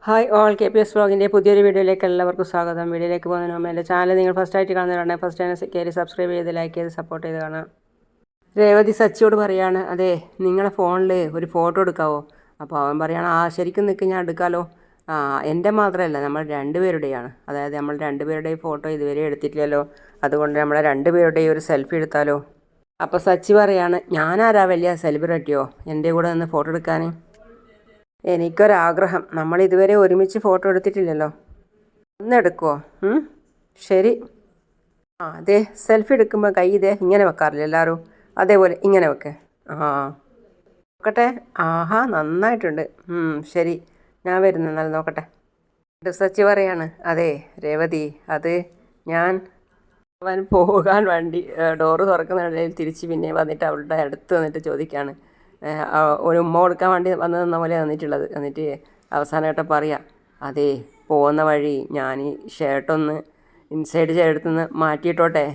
Hi all K P S വ്ളോഗിൻ്റെ പുതിയൊരു വീഡിയോയിലേക്ക് എല്ലാവർക്കും സ്വാഗതം. വീഡിയോയിലേക്ക് പോകുന്നതിന് മുമ്പ് എൻ്റെ ചാനൽ നിങ്ങൾ ഫസ്റ്റായിട്ട് കാണുന്നവരാണെങ്കിൽ ഫസ്റ്റ് ചാനൽ കയറി സബ്സ്ക്രൈബ് ചെയ്ത് ലൈക്ക് ചെയ്ത് സപ്പോർട്ട് ചെയ്ത് കാണാം. രേവതി സച്ചിയോട് പറയാണ്, അതെ നിങ്ങളെ ഫോണിൽ ഒരു ഫോട്ടോ എടുക്കാവോ? അപ്പോൾ അവൻ പറയാണ്, ശരിക്കും നിൽക്ക്, ഞാൻ എടുക്കാമല്ലോ. എൻ്റെ മാത്രമല്ല, നമ്മൾ രണ്ടുപേരുടെയാണ്. അതായത് നമ്മൾ രണ്ടുപേരുടെയും ഫോട്ടോ ഇതുവരെ എടുത്തിട്ടില്ലല്ലോ, അതുകൊണ്ട് നമ്മളെ രണ്ടുപേരുടെയും ഒരു സെൽഫി എടുത്താലോ. അപ്പോൾ സച്ചി പറയാണ്, ഞാനാരാ വലിയ സെലിബ്രിറ്റിയോ എൻ്റെ കൂടെ നിന്ന് ഫോട്ടോ എടുക്കാൻ? എനിക്കൊരാഗ്രഹം, നമ്മൾ ഇതുവരെ ഒരുമിച്ച് ഫോട്ടോ എടുത്തിട്ടില്ലല്ലോ, ഒന്ന് എടുക്കുമോ? ശരി. അതെ, സെൽഫി എടുക്കുമ്പോൾ കൈ ഇതേ ഇങ്ങനെ വെക്കാറില്ല എല്ലാവരും, അതേപോലെ ഇങ്ങനെ വെക്കേ. നോക്കട്ടെ. ആഹാ, നന്നായിട്ടുണ്ട്. ശരി, ഞാൻ വരുന്നു, നല്ല നോക്കട്ടെ. സച്ചി പറയാണ്, അതെ രേവതി, അത് ഞാൻ അവൻ പോകാൻ വേണ്ടി ഡോറ് തുറക്കുന്നിടയിൽ തിരിച്ച് പിന്നെ വന്നിട്ട് അവളുടെ അടുത്ത് വന്നിട്ട് ചോദിക്കുകയാണ്, ഒരു ഉമ്മ കൊടുക്കാൻ വേണ്ടി വന്നു നിന്ന പോലെ വന്നിട്ടുള്ളത്. എന്നിട്ട് അവസാനമായിട്ട് പറയാം, അതേ പോകുന്ന വഴി ഞാൻ ഈ ഷർട്ടൊന്ന് ഇൻസൈഡ് ചേർത്തുനിന്ന് മാറ്റിയിട്ടോട്ടെ.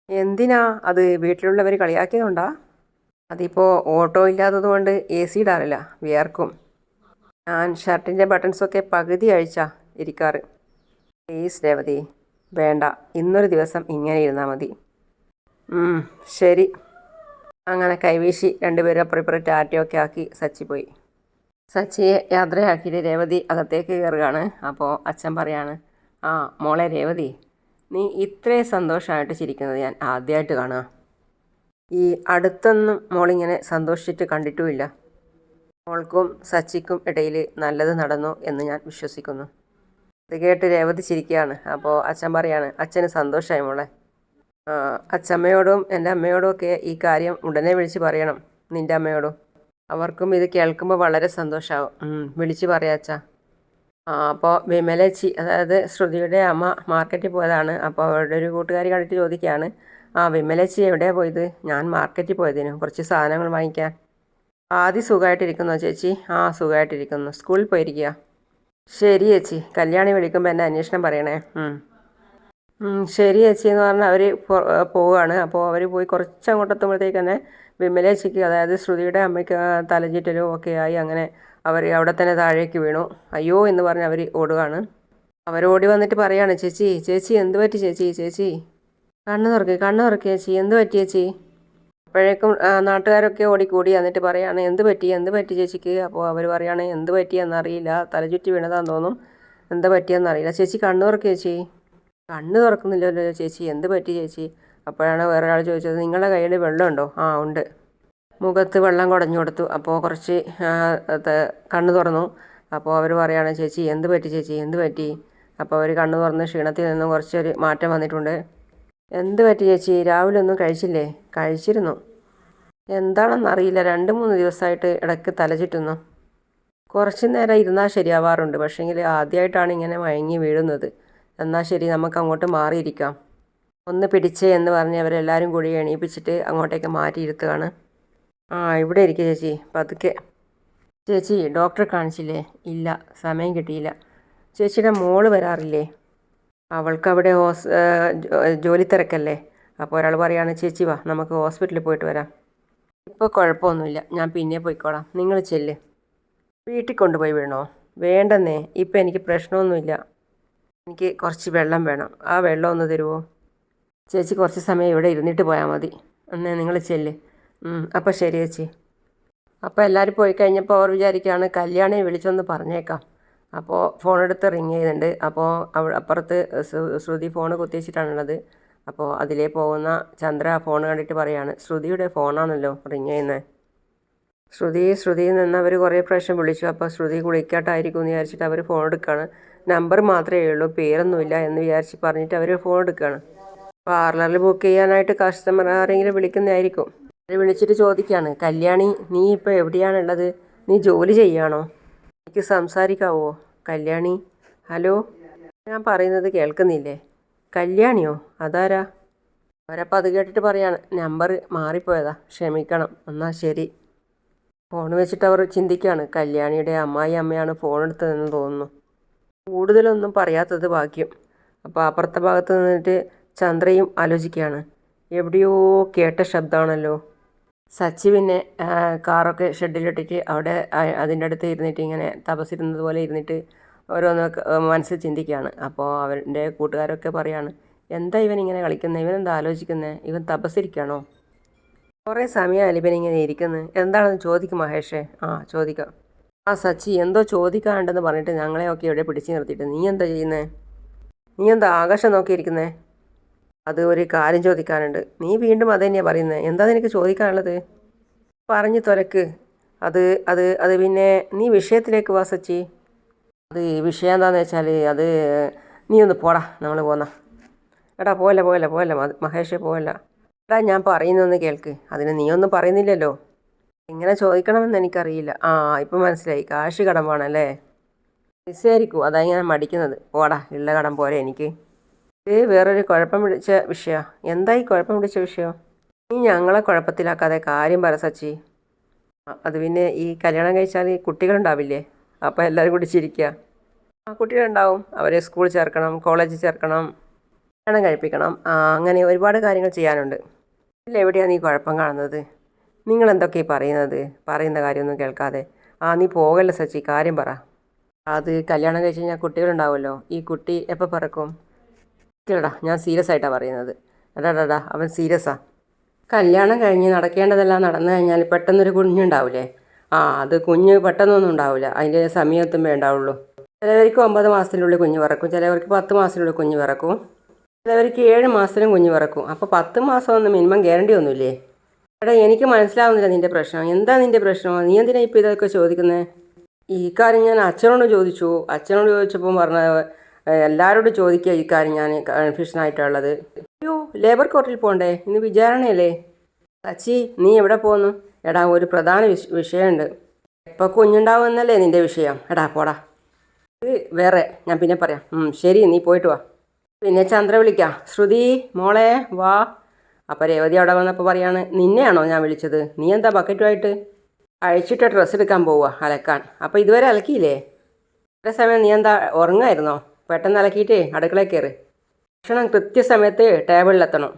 എന്തിനാ? അത് വീട്ടിലുള്ളവർ കളിയാക്കിയതുകൊണ്ടാ? അതിപ്പോൾ ഓട്ടോ ഇല്ലാത്തത് കൊണ്ട് AC ഇടാറില്ല, വിയർക്കും. ഞാൻ ഷർട്ടിൻ്റെ ബട്ടൺസൊക്കെ പകുതി അഴിച്ചാ ഇരിക്കാറ്. പ്ലീസ് രേവതി, വേണ്ട, ഇന്നൊരു ദിവസം ഇങ്ങനെ ഇരുന്നാൽ മതി. ശരി. അങ്ങനെ കൈവീശി രണ്ടുപേരും അപ്പുറം ടാറ്റയൊക്കെ ആക്കി സച്ചി പോയി. സച്ചിയെ യാത്രയാക്കിയിട്ട് രേവതി അകത്തേക്ക് കയറുകയാണ്. അപ്പോൾ അച്ഛൻ പറയാണ്, മോളെ രേവതി, നീ ഇത്രയും സന്തോഷമായിട്ട് ചിരിക്കുന്നത് ഞാൻ ആദ്യമായിട്ട് കാണുക. ഈ അടുത്തൊന്നും മോളിങ്ങനെ സന്തോഷിച്ചിട്ട് കണ്ടിട്ടുമില്ല. മോൾക്കും സച്ചിക്കും ഇടയിൽ നല്ലത് നടന്നു എന്ന് ഞാൻ വിശ്വസിക്കുന്നു. ഇത് കേട്ട് രേവതി ചിരിക്കുകയാണ്. അപ്പോൾ അച്ഛൻ പറയാണ്, അച്ഛന് സന്തോഷമായി മോളെ. അച്ഛമ്മയോടും എൻ്റെ അമ്മയോടും ഒക്കെ ഈ കാര്യം ഉടനെ വിളിച്ച് പറയണം, നിൻ്റെ അമ്മയോടും. അവർക്കും ഇത് കേൾക്കുമ്പോൾ വളരെ സന്തോഷമാവും. വിളിച്ച് പറയാം അച്ഛാ. അപ്പോൾ വിമലേച്ചി, അതായത് ശ്രുതിയുടെ അമ്മ മാർക്കറ്റിൽ പോയതാണ്. അപ്പോൾ അവരുടെ ഒരു കൂട്ടുകാരി കണ്ടിട്ട് ചോദിക്കുകയാണ്, വിമലേച്ചി എവിടെയാണ് പോയത്? ഞാൻ മാർക്കറ്റിൽ പോയതിന് കുറച്ച് സാധനങ്ങൾ വാങ്ങിക്കാൻ. ആദ്യം സുഖമായിട്ടിരിക്കുന്നോ ചേച്ചി? സുഖമായിട്ടിരിക്കുന്നു. സ്കൂളിൽ പോയിരിക്കുക. ശരി ചേച്ചി, കല്യാണി വിളിക്കുമ്പോൾ എന്നെ അന്വേഷണം പറയണേ. ശരി ചേച്ചി എന്ന് പറഞ്ഞാൽ അവർ പോവുകയാണ്. അപ്പോൾ അവർ പോയി കുറച്ചങ്ങോട്ടെത്തുമ്പോഴത്തേക്ക് തന്നെ വിമലേച്ചിക്ക്, അതായത് ശ്രുതിയുടെ അമ്മയ്ക്ക് തലചുറ്റലും ഒക്കെ ആയി. അങ്ങനെ അവർ അവിടെ തന്നെ താഴേക്ക് വീണു. അയ്യോ എന്ന് പറഞ്ഞ് അവർ ഓടുകയാണ്. അവരോടി വന്നിട്ട് പറയാണ്, ചേച്ചി ചേച്ചി എന്ത് പറ്റി ചേച്ചി? ചേച്ചി കണ്ണ് തുറക്കി ചേച്ചി, എന്ത് പറ്റി ചേച്ചി? അപ്പോഴേക്കും നാട്ടുകാരൊക്കെ ഓടിക്കൂടി. എന്നിട്ട് പറയാണ്, എന്ത് പറ്റി ചേച്ചിക്ക്? അപ്പോൾ അവർ പറയാണ്, എന്ത് പറ്റിയെന്നറിയില്ല, തലചുറ്റി വീണതാന്ന് തോന്നും, എന്താ പറ്റിയെന്നറിയില്ല. ചേച്ചി കണ്ണ് തുറക്കി ചേച്ചി. കണ്ണ് തുറക്കുന്നില്ലല്ലോ ചേച്ചി, എന്ത് പറ്റി ചേച്ചി? അപ്പോഴാണ് വേറൊരാൾ ചോദിച്ചത്, നിങ്ങളുടെ കയ്യിൽ വെള്ളമുണ്ടോ? ഉണ്ട്. മുഖത്ത് വെള്ളം കുടഞ്ഞു കൊടുത്തു. അപ്പോൾ കുറച്ച് കണ്ണ് തുറന്നു. അപ്പോൾ അവർ പറയാണ്, ചേച്ചി എന്ത് പറ്റി ചേച്ചി, എന്ത് പറ്റി? അപ്പോൾ അവർ കണ്ണ് തുറന്ന് ക്ഷീണത്തിൽ നിന്നും കുറച്ചൊരു മാറ്റം വന്നിട്ടുണ്ട്. എന്ത് പറ്റി ചേച്ചി? രാവിലെ ഒന്നും കഴിച്ചില്ലേ? കഴിച്ചിരുന്നു. എന്താണെന്നറിയില്ല, 2-3 ദിവസമായിട്ട് ഇടയ്ക്ക് തല ചുറ്റുന്നു. കുറച്ച് നേരം ഇരുന്നാൽ ശരിയാവാറുണ്ട്, പക്ഷേങ്കിൽ ആദ്യമായിട്ടാണ് ഇങ്ങനെ മയങ്ങി വീഴുന്നത്. എന്നാൽ ശരി, നമുക്ക് അങ്ങോട്ട് മാറിയിരിക്കാം. ഒന്ന് പിടിച്ചേ എന്ന് പറഞ്ഞ് അവരെല്ലാവരും കൂടി എണീപ്പിച്ചിട്ട് അങ്ങോട്ടേക്ക് മാറ്റിയിരുത്തുകയാണ്. ഇവിടെ ഇരിക്കുക ചേച്ചി, പതുക്കെ. ചേച്ചി ഡോക്ടറെ കാണിച്ചില്ലേ? ഇല്ല, സമയം കിട്ടിയില്ല. ചേച്ചിയുടെ മോള് വരാറില്ലേ? അവൾക്കവിടെ ജോലി തിരക്കല്ലേ. അപ്പോൾ ഒരാൾ പറയാണ്, ചേച്ചി വാ, നമുക്ക് ഹോസ്പിറ്റലിൽ പോയിട്ട് വരാം. ഇപ്പോൾ കുഴപ്പമൊന്നുമില്ല, ഞാൻ പിന്നെ പോയിക്കോളാം, നിങ്ങൾ ചെല്ല്. വീട്ടിൽ കൊണ്ടുപോയി വീണോ? വേണ്ടെന്നേ, ഇപ്പം എനിക്ക് പ്രശ്നമൊന്നുമില്ല. എനിക്ക് കുറച്ച് വെള്ളം വേണം, ആ വെള്ളം ഒന്ന് തരുമോ? ചേച്ചി കുറച്ച് സമയം ഇവിടെ ഇരുന്നിട്ട് പോയാൽ മതി. എന്നേ നിങ്ങൾ ചെല്ല്. അപ്പോൾ ശരി ചേച്ചി. അപ്പോൾ എല്ലാവരും പോയി കഴിഞ്ഞപ്പോൾ അവർ വിചാരിക്കുകയാണ്, കല്യാണിയെ വിളിച്ചൊന്ന് പറഞ്ഞേക്കാം. അപ്പോൾ ഫോണെടുത്ത് റിങ് ചെയ്യുന്നുണ്ട്. അപ്പോൾ അപ്പുറത്ത് ശ്രുതി ഫോൺ കുത്തിവെച്ചിട്ടാണുള്ളത്. അപ്പോൾ അതിലേ പോകുന്ന ചന്ദ്ര ഫോൺ കണ്ടിട്ട് പറയാണ്, ശ്രുതിയുടെ ഫോണാണല്ലോ റിങ് ചെയ്യുന്നത്. ശ്രുതിയിൽ നിന്ന് അവർ കുറേ പ്രാവശ്യം വിളിച്ചു. അപ്പോൾ ശ്രുതി കുളിക്കാട്ടായിരിക്കും എന്ന് വിചാരിച്ചിട്ട് അവർ ഫോൺ എടുക്കുകയാണ്. നമ്പർ മാത്രമേ ഉള്ളൂ, പേരൊന്നുമില്ല എന്ന് വിചാരിച്ച് പറഞ്ഞിട്ട് അവർ ഫോൺ എടുക്കുകയാണ്. പാർലറിൽ ബുക്ക് ചെയ്യാനായിട്ട് കസ്റ്റമർ ആരെങ്കിലും വിളിക്കുന്നതായിരിക്കും. അവർ വിളിച്ചിട്ട് ചോദിക്കുകയാണ്, കല്യാണി നീ ഇപ്പോൾ എവിടെയാണുള്ളത്? നീ ജോലി ചെയ്യുകയാണോ? എനിക്ക് സംസാരിക്കാവോ? കല്യാണി, ഹലോ, ഞാൻ പറയുന്നത് കേൾക്കുന്നില്ലേ? കല്യാണിയോ? അതാരാ? അവരപ്പോൾ അത് കേട്ടിട്ട് പറയാണ്, നമ്പർ മാറിപ്പോയതാ, ക്ഷമിക്കണം. എന്നാൽ ശരി. ഫോൺ വെച്ചിട്ട് അവർ ചിന്തിക്കുകയാണ്, കല്യാണിയുടെ അമ്മയാണ് ഫോൺ എടുത്തതെന്ന് തോന്നുന്നു. കൂടുതലൊന്നും പറയാത്തത് ഭാഗ്യം. അപ്പോൾ അപ്പുറത്തെ ഭാഗത്ത് നിന്നിട്ട് ചന്ദ്രയും ആലോചിക്കുകയാണ്, എവിടെയോ കേട്ട ശബ്ദമാണല്ലോ. സച്ചി പിന്നെ കാറൊക്കെ ഷെഡിലിട്ടിട്ട് അവിടെ അതിൻ്റെ അടുത്ത് ഇരുന്നിട്ട് ഇങ്ങനെ തപസ്സിരുന്നത് പോലെ ഇരുന്നിട്ട് ഓരോന്നൊക്കെ മനസ്സിൽ ചിന്തിക്കുകയാണ്. അപ്പോൾ അവൻ്റെ കൂട്ടുകാരൊക്കെ പറയാണ്, എന്താ ഇവൻ ഇങ്ങനെ കളിക്കുന്നത്, ഇവനെന്താ ആലോചിക്കുന്നത്, ഇവൻ തപസ്സിരിക്കുകയാണോ? കുറേ സമയമായാലും ഇവനിങ്ങനെ ഇരിക്കുന്നത്, എന്താണെന്ന് ചോദിക്കും മഹേഷേ. ആ ചോദിക്കാം. ആ സച്ചി എന്തോ ചോദിക്കാനുണ്ടെന്ന് പറഞ്ഞിട്ട് ഞങ്ങളെയൊക്കെ ഇവിടെ പിടിച്ചു നിർത്തിയിട്ട് നീ എന്താ ചെയ്യുന്നത്? നീ എന്താ ആകാശം നോക്കിയിരിക്കുന്നത്? അത് ഒരു കാര്യം ചോദിക്കാനുണ്ട്. നീ വീണ്ടും അത് തന്നെയാണ് പറയുന്നത്. എന്താ നിനക്ക് ചോദിക്കാനുള്ളത്? പറഞ്ഞു തുലക്ക്. അത് അത് അത് പിന്നെ നീ വിഷയത്തിലേക്ക് വാ സച്ചി. അത് വിഷയം എന്താണെന്ന് വെച്ചാൽ അത് നീ ഒന്ന് പോടാ, നമ്മൾ പോന്നാ. എടാ പോലെ പോലെ പോലെ മഹേഷേ പോവല്ല. എടാ ഞാൻ പറയുന്നൊന്ന് കേൾക്ക്. അതിന് നീ ഒന്നും പറയുന്നില്ലല്ലോ. എങ്ങനെ ചോദിക്കണമെന്ന് എനിക്കറിയില്ല. ആ ഇപ്പം മനസ്സിലായി, കാശ് കടമാണല്ലേ? നിസ്സായിരിക്കും, അതാ ഞാൻ മടിക്കുന്നത്. പോടാ, ഉള്ള കടം പോരെ എനിക്ക്. ഇത് വേറൊരു കുഴപ്പം പിടിച്ച വിഷയമാണ്. എന്തായി കുഴപ്പം പിടിച്ച വിഷയം? നീ ഞങ്ങളെ കുഴപ്പത്തിലാക്കാതെ കാര്യം പറ സച്ചി. അത് പിന്നെ ഈ കല്യാണം കഴിച്ചാൽ കുട്ടികളുണ്ടാവില്ലേ? അപ്പോൾ എല്ലാവരും കൂടി ചിരിക്കുക. ആ കുട്ടികളുണ്ടാവും. അവരെ സ്കൂളിൽ ചേർക്കണം, കോളേജിൽ ചേർക്കണം, കല്യാണം കഴിപ്പിക്കണം, അങ്ങനെ ഒരുപാട് കാര്യങ്ങൾ ചെയ്യാനുണ്ട്. ഇതിലെവിടെയാണ് നീ കുഴപ്പം കാണുന്നത്? നിങ്ങൾ എന്തൊക്കെയാണ് പറയുന്നത്? പറയുന്ന കാര്യമൊന്നും കേൾക്കാതെ. നീ പോകല്ല സച്ചി, കാര്യം പറ. അത് കല്യാണം കഴിച്ച് കഴിഞ്ഞാൽ കുട്ടികളുണ്ടാവുമല്ലോ. ഈ കുട്ടി എപ്പോൾ പിറക്കും? കേടാ, ഞാൻ സീരിയസ് ആയിട്ടാണ് പറയുന്നത്. എടാ അവൻ സീരിയസാ. കല്യാണം കഴിഞ്ഞ് നടക്കേണ്ടതെല്ലാം നടന്നു കഴിഞ്ഞാൽ പെട്ടെന്നൊരു കുഞ്ഞുണ്ടാവില്ലേ? അത് കുഞ്ഞ് പെട്ടെന്നൊന്നും ഉണ്ടാവില്ല. അതിൻ്റെ സമയത്തുമ്പേ ഉണ്ടാവുള്ളൂ. ചിലവർക്ക് 9 മാസത്തിനുള്ളിൽ കുഞ്ഞ് പിറക്കും, ചിലവർക്ക് 10 മാസത്തിനുള്ളിൽ കുഞ്ഞ് പിറക്കും, ചിലവർക്ക് 7 മാസത്തിനും കുഞ്ഞ് പിറക്കും. അപ്പോൾ 10 മാസമൊന്നും മിനിമം ഗ്യാരണ്ടി ഒന്നുമില്ലേ? എടാ എനിക്ക് മനസ്സിലാവുന്നില്ല നിൻ്റെ പ്രശ്നം. എന്താ നിൻ്റെ പ്രശ്നം? നീ എന്തിനാണ് ഇപ്പോൾ ഇതൊക്കെ ചോദിക്കുന്നത്? ഈ കാര്യം ഞാൻ അച്ഛനോട് ചോദിച്ചു. അച്ഛനോട് ചോദിച്ചപ്പോൾ പറഞ്ഞ എല്ലാവരോടും ചോദിക്കുക ഈ കാര്യം. ഞാൻ കൺഫ്യൂഷനായിട്ടുള്ളത്. അയ്യോ, ലേബർ കോർട്ടിൽ പോകണ്ടേ? ഇന്ന് വിചാരണയല്ലേ? സച്ചി നീ എവിടെ പോകുന്നു? എടാ ഒരു പ്രധാന വിഷയമുണ്ട്. എപ്പോൾ കുഞ്ഞുണ്ടാവുമെന്നല്ലേ നിൻ്റെ വിഷയം? എടാ പോടാ. ഇത് വേറെ, ഞാൻ പിന്നെ പറയാം. ശരി, നീ പോയിട്ട് വാ. പിന്നെ ചന്ദ്ര വിളിക്കാം. ശ്രുതി മോളെ വാ. അപ്പോൾ രേവതി അവിടെ വന്നപ്പോൾ പറയാണ്, നിന്നെയാണോ ഞാൻ വിളിച്ചത്? നീ എന്താ ബക്കറ്റുമായിട്ട്? അഴിച്ചിട്ട് ഡ്രസ്സ് എടുക്കാൻ പോവുക അലക്കാൻ. അപ്പോൾ ഇതുവരെ അലക്കിയില്ലേ? ഇത്ര സമയം നീ എന്താ ഉറങ്ങായിരുന്നോ? പെട്ടെന്ന് അലക്കിയിട്ടേ അടുക്കളയിൽ കയറി. ഭക്ഷണം കൃത്യസമയത്ത് ടേബിളിലെത്തണം.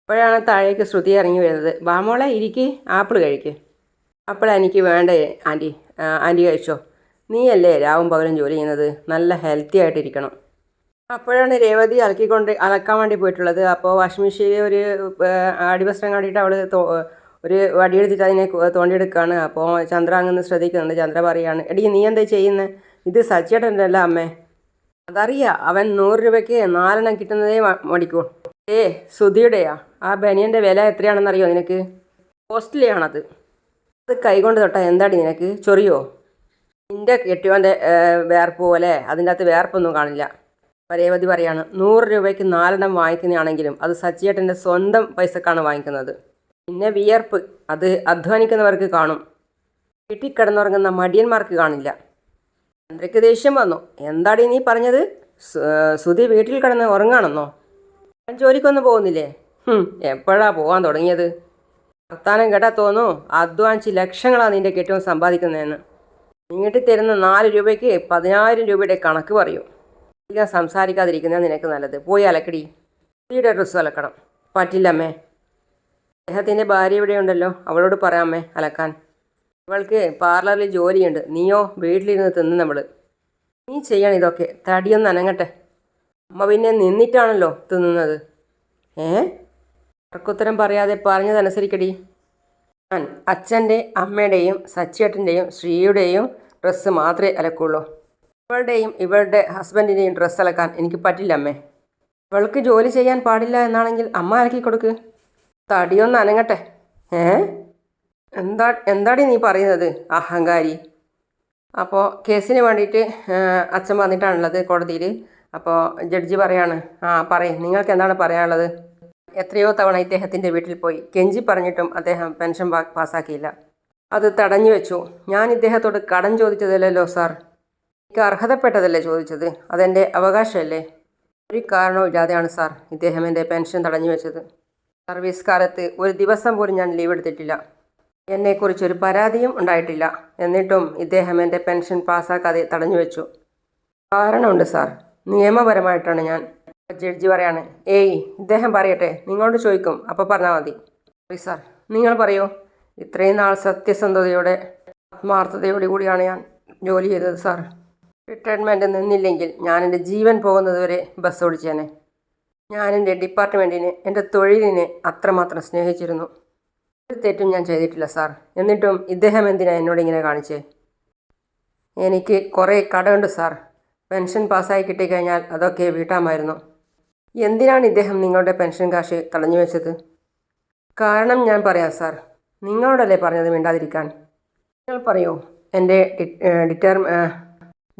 അപ്പോഴാണ് താഴേക്ക് ശ്രുതി ഇറങ്ങി വരുന്നത്. വാ മോളെ ഇരിക്ക്, ആപ്പിൾ കഴിക്ക്. ആപ്പിൾ എനിക്ക് വേണ്ടേ ആൻറ്റി. ആൻറ്റി കഴിച്ചോ. നീയല്ലേ രാവും പകലും ജോലി ചെയ്യുന്നത്, നല്ല ഹെൽത്തി ആയിട്ടിരിക്കണം. അപ്പോഴാണ് രേവതി അലക്കാൻ വേണ്ടി പോയിട്ടുള്ളത്. അപ്പോൾ വാഷിംഗ് മെഷീനിൽ ഒരു അടിവസ്ത്രം കാട്ടിയിട്ട് അവൾ ഒരു വടിയെടുത്തിട്ട് അതിനെ തോണ്ടിയെടുക്കുകയാണ്. അപ്പോൾ ചന്ദ്ര അങ്ങനെ ശ്രദ്ധിക്കുന്നുണ്ട്. ചന്ദ്ര പറയാണ്, എടി നീ എന്താ ചെയ്യുന്നത്? ഇത് സച്ചിയേട്ടൻ്റെ അല്ല അമ്മേ. അതറിയാം, അവൻ 100 രൂപയ്ക്ക് 4 എണ്ണം കിട്ടുന്നതേ മടിക്കൂ. സുധിയുടെയാ? ആ ബനിയൻ്റെ വില എത്രയാണെന്നറിയോ നിനക്ക്? കോസ്റ്റ്ലി ആണത്. അത് കൈകൊണ്ട് തൊട്ടാൽ എന്താടി നിനക്ക് ചൊറിയോ? നിൻ്റെ കെട്ടിയോൻ്റെ വേർപ്പ് പോലെ അതിൻ്റെ അകത്ത് വേർപ്പൊന്നും കാണില്ല. രേവതി പറയാണ്, 100 രൂപയ്ക്ക് 4 എണ്ണം വാങ്ങിക്കുന്നതാണെങ്കിലും അത് സച്ചിയേട്ടൻ്റെ സ്വന്തം പൈസക്കാണ് വാങ്ങിക്കുന്നത്. പിന്നെ വിയർപ്പ് അത് അധ്വാനിക്കുന്നവർക്ക് കാണും, വീട്ടിൽ കിടന്നുറങ്ങുന്ന മടിയന്മാർക്ക് കാണില്ല. ചന്ദ്രയ്ക്ക് ദേഷ്യം വന്നു. എന്താടി നീ പറഞ്ഞത്? സുധി വീട്ടിൽ കിടന്ന് ഉറങ്ങാണെന്നോ? ഞാൻ ജോലിക്കൊന്നും പോകുന്നില്ലേ? എപ്പോഴാ പോകാൻ തുടങ്ങിയത്? വർത്താനം കേട്ടാൽ തോന്നൂ അധ്വാനിച്ച് ലക്ഷങ്ങളാണ് നിൻ്റെ കെട്ടിയവൻ സമ്പാദിക്കുന്നതെന്ന്. നീട്ടി തരുന്ന 4 രൂപയ്ക്ക് 10,000 രൂപയുടെ കണക്ക് പറയും. അധികം സംസാരിക്കാതിരിക്കുന്നത് നിനക്ക് നല്ലത്. പോയി അലക്കടി. സ്ത്രീയുടെ ഡ്രസ്സ് അലക്കണം. പറ്റില്ലമ്മേ. അദ്ദേഹത്തിൻ്റെ ഭാര്യ ഇവിടെ ഉണ്ടല്ലോ, അവളോട് പറയാമേ അലക്കാൻ. ഇവൾക്ക് പാർലറിൽ ജോലിയുണ്ട്, നീയോ വീട്ടിലിരുന്ന് തിന്ന് നമ്മൾ. നീ ചെയ്യണം ഇതൊക്കെ, തടിയൊന്ന് അനങ്ങട്ടെ. അമ്മ പിന്നെ നിന്നിട്ടാണല്ലോ തിന്നുന്നത്. തർക്കുത്തരം പറയാതെ പറഞ്ഞതനുസരിക്കടി. ഞാൻ അച്ഛൻ്റെ അമ്മയുടെയും സച്ചിയേട്ടൻ്റെയും ശ്രീയുടെയും ഡ്രസ്സ് മാത്രമേ അലക്കുള്ളൂ. ഇവളുടെയും ഇവളുടെ ഹസ്ബൻഡിൻ്റെയും ഡ്രസ്സ് അലക്കാൻ എനിക്ക് പറ്റില്ല അമ്മേ. ഇവൾക്ക് ജോലി ചെയ്യാൻ പാടില്ല എന്നാണെങ്കിൽ അമ്മ അലക്കി കൊടുക്ക്. തടിയൊന്ന് അനങ്ങട്ടെ. എന്താടി നീ പറയുന്നത് അഹങ്കാരി? അപ്പോൾ കേസിന് വേണ്ടിയിട്ട് അച്ഛൻ വന്നിട്ടാണുള്ളത് കോടതിയിൽ. അപ്പോൾ ജഡ്ജി പറയാണ്, പറയും നിങ്ങൾക്ക് എന്താണ് പറയാനുള്ളത്? എത്രയോ തവണ ഇദ്ദേഹത്തിൻ്റെ വീട്ടിൽ പോയി കെഞ്ചി പറഞ്ഞിട്ടും അദ്ദേഹം പെൻഷൻ പാസ്സാക്കിയില്ല. അത് തടഞ്ഞു വെച്ചു. ഞാൻ ഇദ്ദേഹത്തോട് കടം ചോദിച്ചതല്ലല്ലോ സാർ, എനിക്ക് അർഹതപ്പെട്ടതല്ലേ ചോദിച്ചത്, അതെൻ്റെ അവകാശമല്ലേ. ഒരു കാരണവും ഇല്ലാതെയാണ് സാർ ഇദ്ദേഹം എൻ്റെ പെൻഷൻ തടഞ്ഞു വെച്ചത്. സർവീസ് കാലത്ത് ഒരു ദിവസം പോലും ഞാൻ ലീവ് എടുത്തിട്ടില്ല. എന്നെക്കുറിച്ചൊരു പരാതിയും ഉണ്ടായിട്ടില്ല. എന്നിട്ടും ഇദ്ദേഹം എൻ്റെ പെൻഷൻ പാസ്സാക്കാതെ തടഞ്ഞു വെച്ചു. കാരണമുണ്ട് സാർ, നിയമപരമായിട്ടാണ് ഞാൻ. ജഡ്ജി പറയാണ്, ഇദ്ദേഹം പറയട്ടെ, നിങ്ങളോട് ചോദിക്കും അപ്പോൾ പറഞ്ഞാൽ മതി. സോറി സാർ, നിങ്ങൾ പറയൂ. ഇത്രയും നാൾ സത്യസന്ധതയോടെ ആത്മാർത്ഥതയോടു കൂടിയാണ് ഞാൻ ജോലി ചെയ്തത് സാർ. റിട്ടയർമെൻറ്റ് നിന്നില്ലെങ്കിൽ ഞാൻ എൻ്റെ ജീവൻ പോകുന്നത് വരെ ബസ് ഓടിച്ചേനെ. ഞാൻ എൻ്റെ ഡിപ്പാർട്ട്മെൻറ്റിനെ, എൻ്റെ തൊഴിലിനെ അത്രമാത്രം സ്നേഹിച്ചിരുന്നു. ഒരു തെറ്റും ഞാൻ ചെയ്തിട്ടില്ല സാർ. എന്നിട്ടും ഇദ്ദേഹം എന്തിനാണ് എന്നോട് ഇങ്ങനെ കാണിച്ചേ? എനിക്ക് കുറേ കടമുണ്ട് സാർ. പെൻഷൻ പാസ്സായി കിട്ടിക്കഴിഞ്ഞാൽ അതൊക്കെ വീട്ടാമായിരുന്നു. എന്തിനാണ് ഇദ്ദേഹം നിങ്ങളുടെ പെൻഷൻ കാശ് തടഞ്ഞു വെച്ചത്? കാരണം ഞാൻ പറയാം സാർ. നിങ്ങളോടല്ലേ പറഞ്ഞത് മിണ്ടാതിരിക്കാൻ? നിങ്ങൾ പറയൂ. എൻ്റെ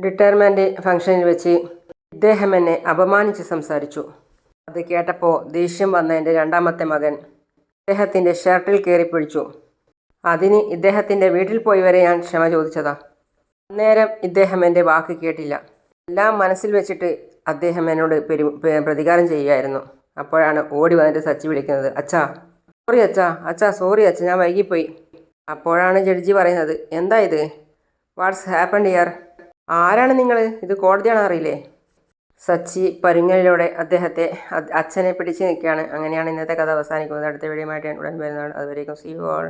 റിട്ടയർമെൻറ്റ് ഫംഗ്ഷനിൽ വെച്ച് ഇദ്ദേഹം എന്നെ അപമാനിച്ച് സംസാരിച്ചു. അത് കേട്ടപ്പോൾ ദേഷ്യം വന്ന എൻ്റെ രണ്ടാമത്തെ മകൻ ഇദ്ദേഹത്തിൻ്റെ ഷർട്ടിൽ കയറി പിടിച്ചു. അതിന് ഇദ്ദേഹത്തിൻ്റെ വീട്ടിൽ പോയി വരെ ഞാൻ ക്ഷമ ചോദിച്ചതാ. അന്നേരം ഇദ്ദേഹം എൻ്റെ വാക്ക് കേട്ടില്ല. എല്ലാം മനസ്സിൽ വെച്ചിട്ട് അദ്ദേഹം എന്നോട് പ്രതികാരം ചെയ്യുകയായിരുന്നു. അപ്പോഴാണ് ഓടി വന്നിട്ട് സച്ചി വിളിക്കുന്നത്, അച്ഛാ സോറി അച്ഛാ, അച്ഛാ സോറി അച്ഛാ, ഞാൻ വൈകിപ്പോയി. അപ്പോഴാണ് ജഡ്ജി പറയുന്നത്, എന്താ ഇത്, വാട്ട്സ് ഹാപ്പൻഡ് ഹിയർ? ആരാണ് നിങ്ങൾ? ഇത് കോടതിയാണെന്ന് അറിയില്ലേ? സച്ചി പരുങ്ങലിലൂടെ അച്ഛനെ പിടിച്ച് നിൽക്കുകയാണ്. അങ്ങനെയാണ് ഇന്നത്തെ കഥ അവസാനിക്കുന്നത്. അടുത്ത വീഡിയോയുമായിട്ട് ഞാൻ ഉടൻ വരുന്നതാണ്. അതുവരേക്കും സീ യു ഓൾ.